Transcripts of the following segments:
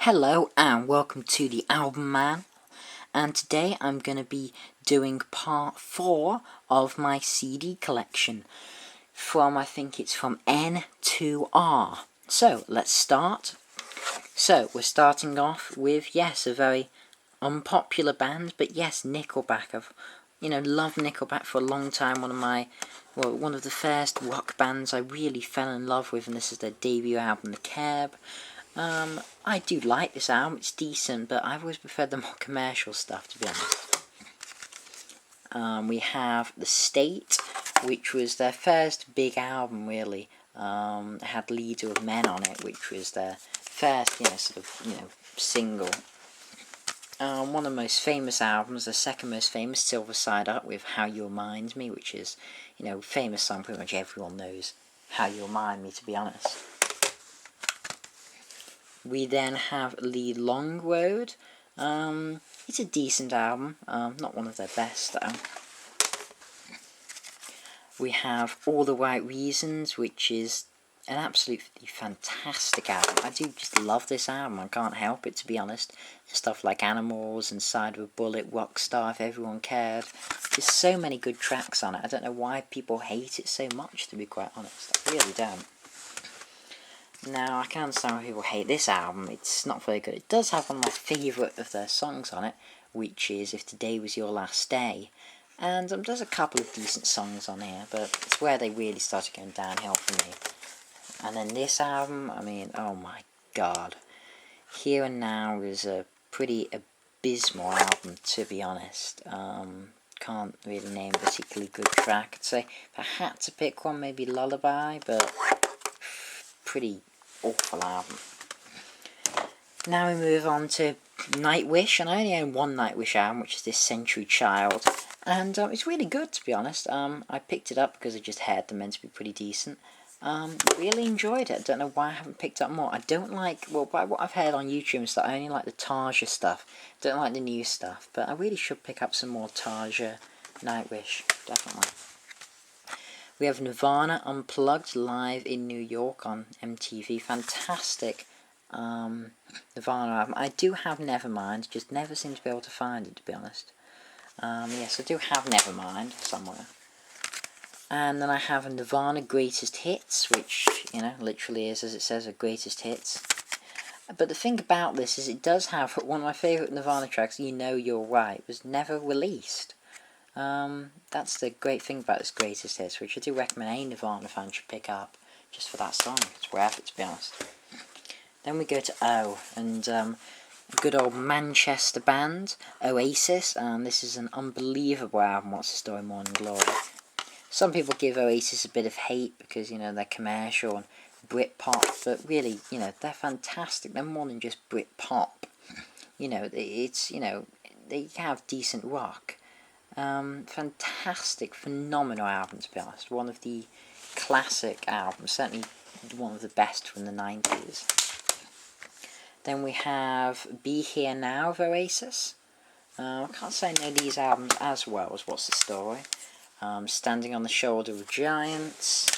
Hello and welcome to the Album Man, and today I'm going to be doing part 4 of my CD collection I think it's from N to R. So let's start. So we're starting off with, yes, a very unpopular band, but yes, Nickelback. I've loved Nickelback for a long time. One of the first rock bands I really fell in love with, and this is their debut album, The Curb. I do like this album, it's decent, but I've always preferred the more commercial stuff, to be honest. We have The State, which was their first big album, really. It had Leader of Men on it, which was their first, single. One of the most famous albums, the second most famous, Silver Side Up, with How You Remind Me, which is, famous song, pretty much everyone knows How You Remind Me, to be honest. We then have The Long Road. It's a decent album, not one of their best though. We have All the Right Reasons, which is an absolutely fantastic album. I do just love this album, I can't help it, to be honest. Stuff like Animals and Side of a Bullet, Rockstar, If Everyone Cared. There's so many good tracks on it. I don't know why people hate it so much, to be quite honest. I really don't. Now, I can understand why people hate this album. It's not very good. It does have one of my favourite of their songs on it, which is If Today Was Your Last Day. And there's a couple of decent songs on here, but it's where they really started going downhill for me. And then this album, I mean, oh my god. Here and Now is a pretty abysmal album, to be honest. Can't really name a particularly good track. I'd say if I had to pick one, maybe Lullaby, but pretty awful album. Now we move on to Nightwish, and I only own one Nightwish album, which is this Century Child, and it's really good, to be honest. I picked it up because I just heard them meant to be pretty decent. Really enjoyed it. I don't know why I haven't picked up more. I don't like, well, by what I've heard on YouTube and stuff, I only like the Tarja stuff. Don't like the new stuff, but I really should pick up some more Tarja Nightwish, definitely. We have Nirvana Unplugged live in New York on MTV. Fantastic Nirvana album. I do have Nevermind, just never seem to be able to find it, to be honest. Yes, I do have Nevermind somewhere. And then I have a Nirvana Greatest Hits, which, literally is, as it says, a Greatest Hits. But the thing about this is it does have one of my favourite Nirvana tracks, You Know You're Right, was never released. That's the great thing about this Greatest Hits, which I do recommend any Nirvana fan should pick up, just for that song. It's worth it, to be honest. Then we go to O, and a good old Manchester band, Oasis, and this is an unbelievable album, What's the Story, Morning Glory. Some people give Oasis a bit of hate because, they're commercial and Britpop, but really, they're fantastic. They're more than just Britpop. They have decent rock. Fantastic, phenomenal album, to be honest. One of the classic albums, certainly one of the best from the 90s. Then we have Be Here Now of Oasis. I can't say I know these albums as well as What's the Story. Standing on the Shoulder of Giants.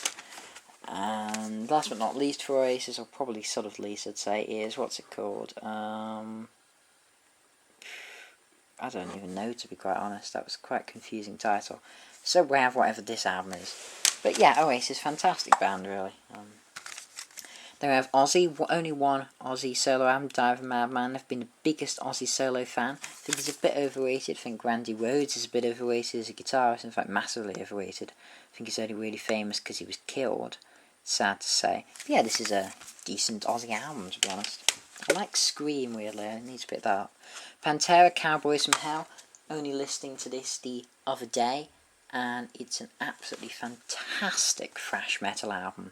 And last but not least for Oasis, or probably sort of least I'd say, is, what's it called? I don't even know, to be quite honest. That was quite a confusing title. So we have whatever this album is. But yeah, Oasis, fantastic band, really. Then we have Ozzy, only one Ozzy solo album, Die of a Madman. I've been the biggest Ozzy solo fan. I think he's a bit overrated. I think Randy Rhoads is a bit overrated as a guitarist, in fact massively overrated. I think he's only really famous because he was killed. Sad to say. But yeah, this is a decent Ozzy album, to be honest. I like Scream, weirdly. I need to pick that up. Pantera, Cowboys from Hell. Only listening to this the other day, and it's an absolutely fantastic thrash metal album.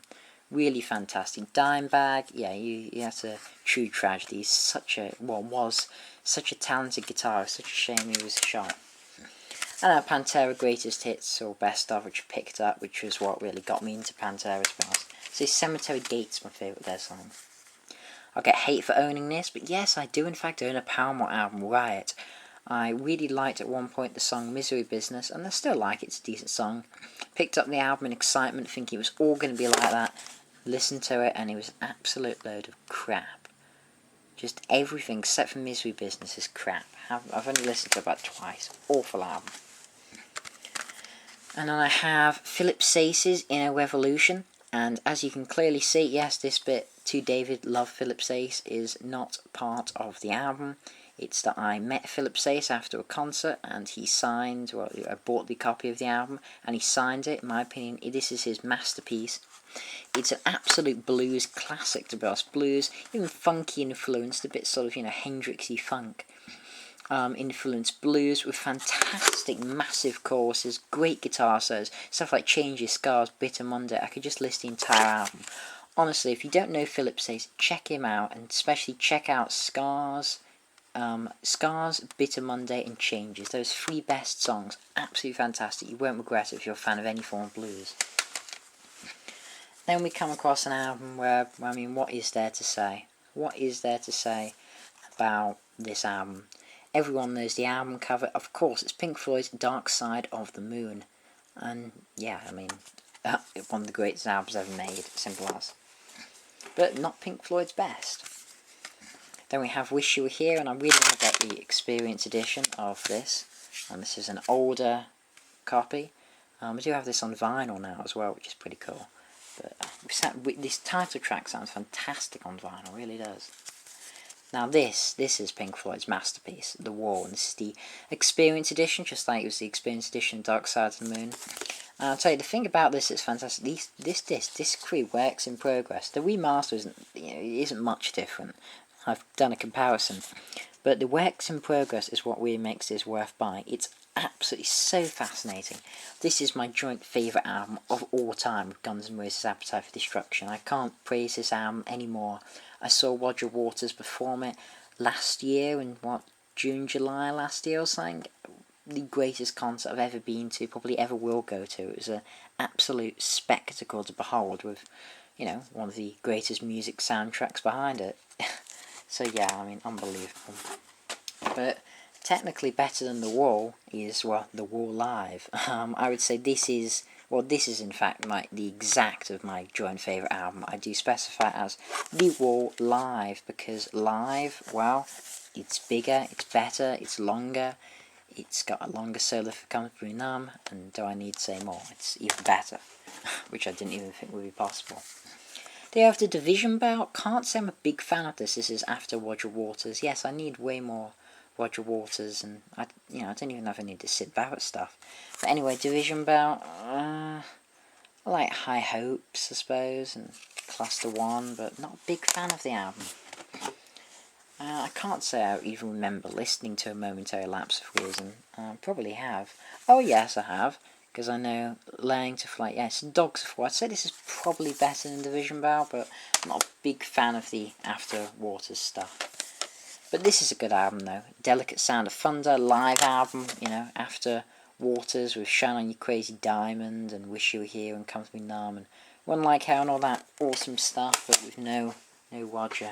Really fantastic. Dimebag, yeah, that's a true tragedy. He's was such a talented guitarist. Such a shame he was shot. And Pantera Greatest Hits, or Best Of, which I picked up, which was what really got me into Pantera, to be honest. So Cemetery Gates, my favourite of their song. I'll get hate for owning this, but yes, I do in fact own a Paramore album, Riot. I really liked at one point the song Misery Business, and I still like it. It's a decent song. Picked up the album in excitement, thinking it was all going to be like that. Listened to it, and it was an absolute load of crap. Just everything except for Misery Business is crap. I've only listened to it about twice. Awful album. And then I have Philip Sace's Inner Revolution. And as you can clearly see, yes, this bit, To David Love Philip Sace, is not part of the album. It's that I met Philip Sace after a concert and he signed, well, I bought the copy of the album and he signed it. In my opinion, this is his masterpiece. It's an absolute blues classic, to be honest. Blues, even funky influenced, a bit sort of, Hendrixy funk. Influenced blues with fantastic massive choruses, great guitar solos, stuff like Changes, Scars, Bitter Monday. I could just list the entire album. Honestly, if you don't know Philip Sace, check him out, and especially check out Scars, Bitter Monday and Changes. Those 3 best songs, absolutely fantastic. You won't regret it if you're a fan of any form of blues. Then we come across an album where, what is there to say? What is there to say about this album? Everyone knows the album cover. Of course, it's Pink Floyd's Dark Side of the Moon. And, yeah, one of the greatest albums ever made, simple as. But not Pink Floyd's best. Then we have Wish You Were Here, and I really want to get the Experience edition of this. And this is an older copy. I do have this on vinyl now as well, which is pretty cool. But this title track sounds fantastic on vinyl, really does. Now this is Pink Floyd's masterpiece, The Wall, and this is the Experience edition, just like it was the Experience edition Dark Side of the Moon. And I'll tell you, the thing about this is fantastic. This crew works in progress. The remaster isn't much different. I've done a comparison, but the works in progress is what really makes this worth buying. It's absolutely so fascinating. This is my joint favourite album of all time with Guns N' Roses' Appetite for Destruction. I can't praise this album anymore. I saw Roger Waters perform it last year in June, July last year or something. The greatest concert I've ever been to, probably ever will go to. It was an absolute spectacle to behold with, one of the greatest music soundtracks behind it. So yeah, unbelievable. But technically better than The Wall is, The Wall Live. I would say this is in fact the exact of my joint favourite album. I do specify it as The Wall Live because live, it's bigger, it's better, it's longer, it's got a longer solo for Comfortably Numb, and do I need to say more? It's even better, which I didn't even think would be possible. They have the Division Bell. Can't say I'm a big fan of this. This is after Roger Waters. Yes, I need way more Roger Waters, and I don't even know if I need to sit Barrett stuff. But anyway, Division Bell, I like High Hopes, I suppose, and Cluster 1, but not a big fan of the album. I can't say I even remember listening to A Momentary Lapse of Reason. Probably have. Oh yes, I have, because I know Learning to Fly, yes, Dogs of War. I'd say this is probably better than Division Bell, but I'm not a big fan of the After Waters stuff. But this is a good album though. Delicate Sound of Thunder, live album, After Waters with Shine On You Crazy Diamond and Wish You Were Here and Comfortably Numb and One Like Hell and all that awesome stuff, but with no Roger.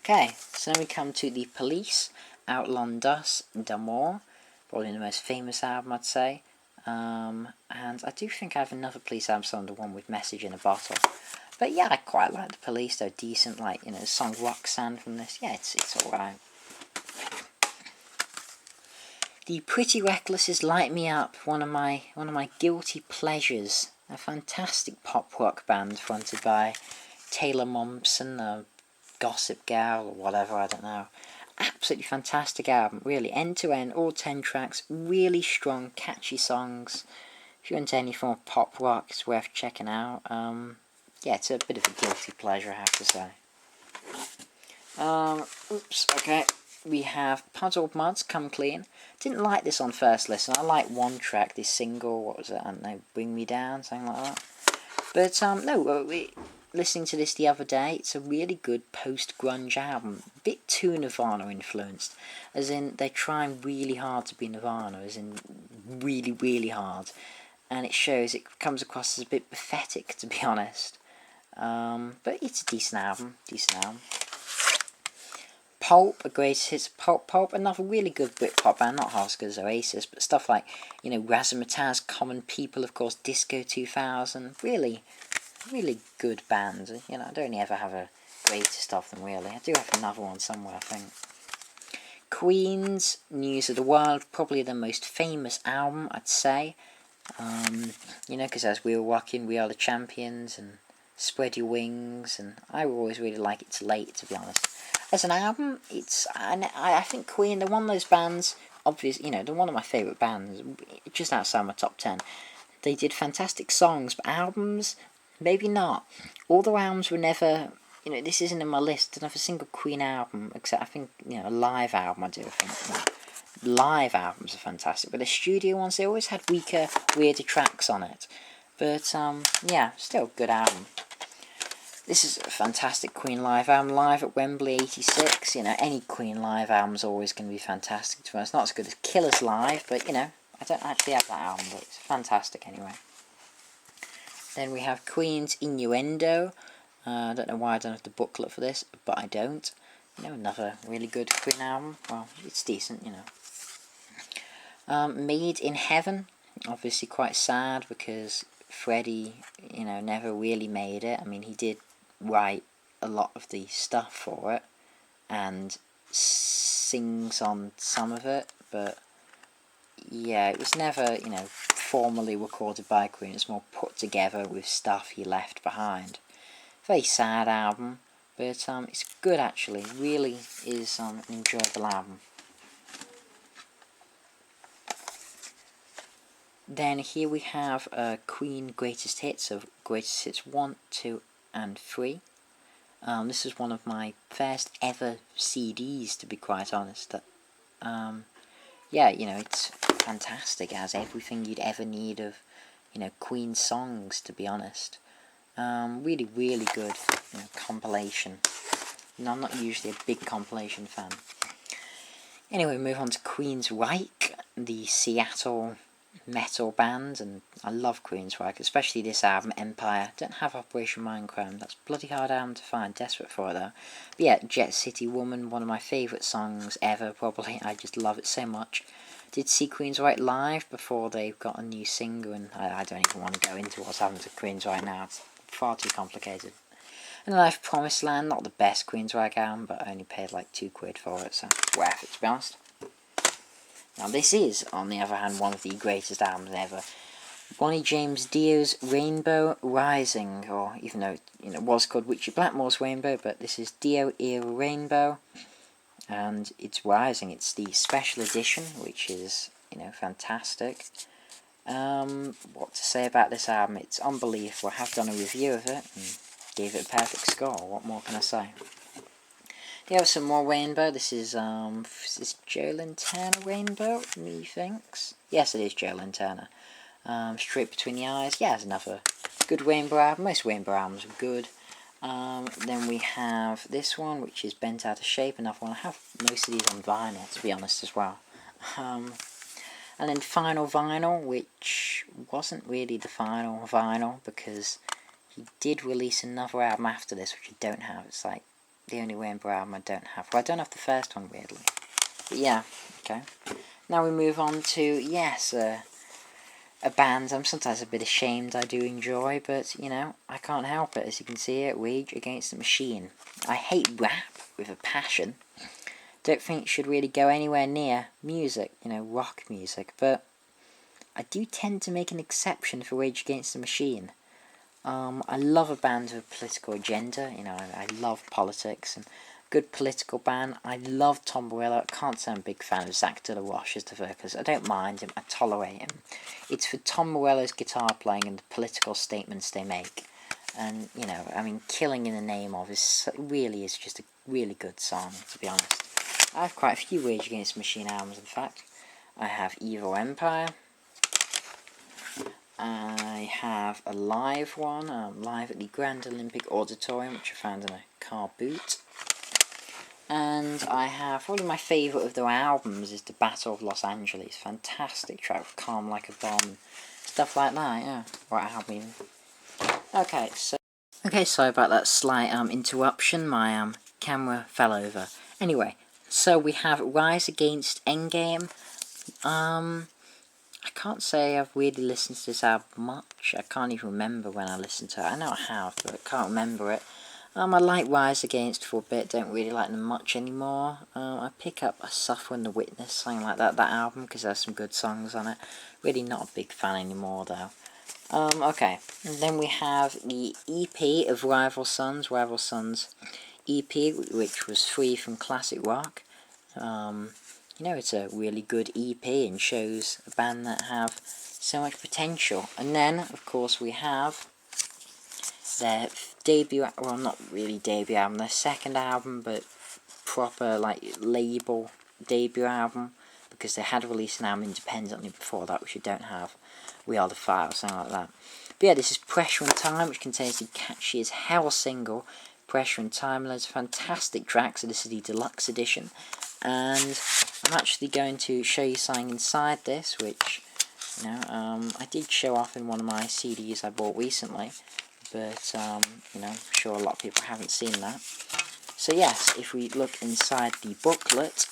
Okay, so then we come to The Police, Outlawed Dust, D'Amour, probably the most famous album I'd say. And I do think I have another Police album song, the one with Message in a Bottle. But yeah, I quite like The Police, they're decent, the song Roxanne from this, yeah, it's alright. The Pretty Reckless' Light Me Up, one of my guilty pleasures, a fantastic pop rock band fronted by Taylor Momsen, a Gossip Gal or whatever, I don't know. Absolutely fantastic album, really, end to end, all 10 tracks, really strong, catchy songs. If you're into any form of pop rock, it's worth checking out. Yeah, it's a bit of a guilty pleasure, I have to say. Okay. We have Puddled Muds, Come Clean. Didn't like this on first listen. I like one track, this single, what was it, I don't know, Bring Me Down, something like that. But, listening to this the other day, it's a really good post-grunge album. A bit too Nirvana influenced. As in, they're trying really hard to be Nirvana, as in really, really hard. And it shows, it comes across as a bit pathetic, to be honest. But it's a decent album. Pulp, a greatest hits of Pulp, another really good Britpop band, not half as good as Oasis, but stuff like, Razzmatazz, Common People, of course, Disco 2000, really good bands. I don't only ever have a greatest of them, really. I do have another one somewhere, I think. Queen's News of the World, probably the most famous album, I'd say. You know, because as we were walking, We Are the Champions, and Spread Your Wings, and I always really like It's Late, to be honest. As an album, I think Queen, they're one of those bands, obviously, you know, they're one of my favourite bands, just outside my top 10. They did fantastic songs, but albums, maybe not. All their albums were never, you know, this isn't in my list, I don't have a single Queen album, except I think, you know, a live album I do, I think. Live albums are fantastic, but the studio ones, they always had weaker, weirder tracks on it. But, yeah, still a good album. This is a fantastic Queen live album, live at Wembley 86. You know, any Queen live album's always going to be fantastic to us. Not as good as Killers live, but, you know, I don't actually have that album, but it's fantastic anyway. Then we have Queen's Innuendo. I don't know why I don't have the booklet for this, but I don't. You know, another really good Queen album. Well, it's decent, you know. Made in Heaven. Obviously quite sad because Freddie, you know, never really made it. I mean, he did write a lot of the stuff for it and sings on some of it, but yeah, it was never, you know, formally recorded by Queen. It's more put together with stuff he left behind. Very sad album, but it's good actually. Really is an enjoyable album. Then here we have Queen Greatest Hits of Greatest Hits 1, 2 and 3. This is one of my first ever CDs, to be quite honest. Yeah, you know, it's fantastic. It has everything you'd ever need of, you know, Queen songs, to be honest. Really, really good, you know, compilation. You know, I'm not usually a big compilation fan. Anyway, move on to Queensryche, the Seattle metal band, and I love Queensryche, especially this album, Empire. Don't have Operation Mindcrime, that's a bloody hard album to find, desperate for it though. But yeah, Jet City Woman, one of my favourite songs ever, probably. I just love it so much. Did see Queensryche live before they got a new single, and I don't even want to go into what's happened to Queensryche now, it's far too complicated. And Life Promised Land, not the best Queensryche album, but I only paid like £2 for it, so worth it, to be honest. Now this is, on the other hand, one of the greatest albums ever. Bonnie James Dio's Rainbow Rising, or even though it was called Richie Blackmore's Rainbow, but this is Dio era Rainbow, and it's Rising. It's the special edition, which is, you know, fantastic. What to say about this album? It's unbelievable. I have done a review of it and gave it a perfect score. What more can I say? Here have some more Rainbow. This is Joe Lantana Rainbow, methinks. Yes, it is Joe Lantana. Straight Between the Eyes. Yeah, it's another good Rainbow album. Most Rainbow albums are good. Then we have this one, which is Bent Out of Shape. Another one. I have most of these on vinyl, to be honest, as well. And then Final Vinyl, which wasn't really the final vinyl, because he did release another album after this, which I don't have. It's like the only Rainbow album I don't have. Well, I don't have the first one, weirdly. But yeah, okay. Now we move on to, yes, a band I'm sometimes a bit ashamed I do enjoy, but, you know, I can't help it. As you can see it, Rage Against the Machine. I hate rap with a passion. Don't think it should really go anywhere near music, you know, rock music, but I do tend to make an exception for Rage Against the Machine. I love a band with a political agenda, you know, I love politics, and good political band. I love Tom Morello. I can't say I'm a big fan of Zach De La Roche as the vocals. I don't mind him, I tolerate him. It's for Tom Morello's guitar playing and the political statements they make. And, you know, I mean, Killing in the Name of really is just a really good song, to be honest. I have quite a few Rage Against the Machine albums, in fact. I have Evil Empire. I have a live one, live at the Grand Olympic Auditorium, which I found in a car boot. And I have, probably my favourite of their albums is The Battle of Los Angeles. Fantastic track with Calm Like a Bomb and stuff like that, yeah. Or album even. Okay, sorry about that slight interruption. My camera fell over. Anyway, so we have Rise Against Endgame. I can't say I've really listened to this album much. I can't even remember when I listened to it. I know I have, but I can't remember it. I liked Rise Against for a bit, don't really like them much anymore. I pick up A Suffer and The Witness, something like that album, because there's some good songs on it. Really not a big fan anymore though. Okay, and then we have the EP of Rival Sons EP, which was free from Classic Rock. You know, it's a really good EP and shows a band that have so much potential. And then, of course, we have their debut, well, not really debut album, their second album, but proper, like, label debut album, because they had released an album independently before that, which you don't have. We Are The Fire, or something like that. But yeah, this is Pressure and Time, which contains the catchy as hell single, Pressure and Time. Loads of fantastic tracks, so this is the deluxe edition. And I'm actually going to show you something inside this, which, you know, I did show off in one of my CDs I bought recently, but, you know, I'm sure a lot of people haven't seen that. So yes, if we look inside the booklet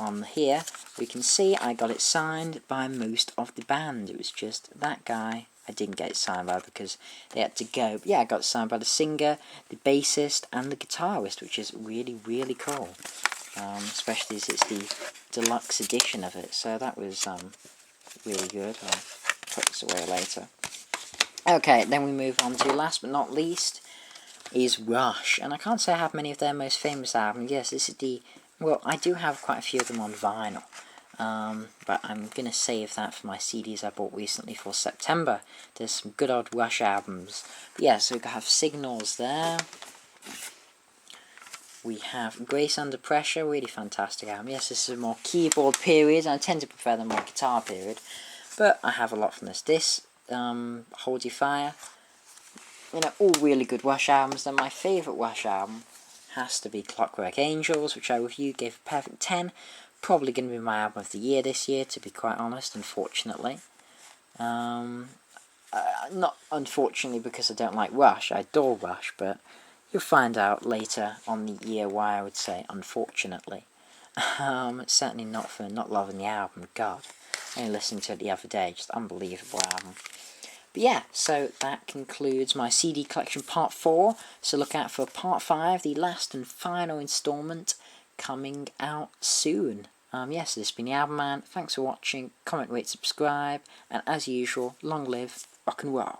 on here, we can see I got it signed by most of the band. It was just that guy I didn't get it signed by because they had to go. But yeah, I got it signed by the singer, the bassist, and the guitarist, which is really, really cool. Especially as it's the deluxe edition of it, so that was really good. I'll put this away later. Okay, then we move on to, last but not least, is Rush, and I can't say I have many of their most famous albums. Yes, this is the, well, I do have quite a few of them on vinyl, but I'm going to save that for my CDs I bought recently for September. There's some good old Rush albums. But yeah, so we have Signals there. We have Grace Under Pressure, really fantastic album. Yes, this is a more keyboard period, and I tend to prefer the more guitar period, but I have a lot from this. This, Hold Your Fire, you know, all really good Rush albums. Then my favourite Rush album has to be Clockwork Angels, which I reviewed, gave a perfect 10. Probably going to be my album of the year this year, to be quite honest, unfortunately. Not unfortunately because I don't like Rush, I adore Rush, but you'll find out later on the year why I would say unfortunately. Certainly not for not loving the album, God. I only listened to it the other day, just unbelievable album. But yeah, so that concludes my CD collection part 4, so look out for part 5, the last and final instalment, coming out soon. Yes, this has been the Album Man. Thanks for watching, comment, rate, subscribe, and as usual, long live rock and roll.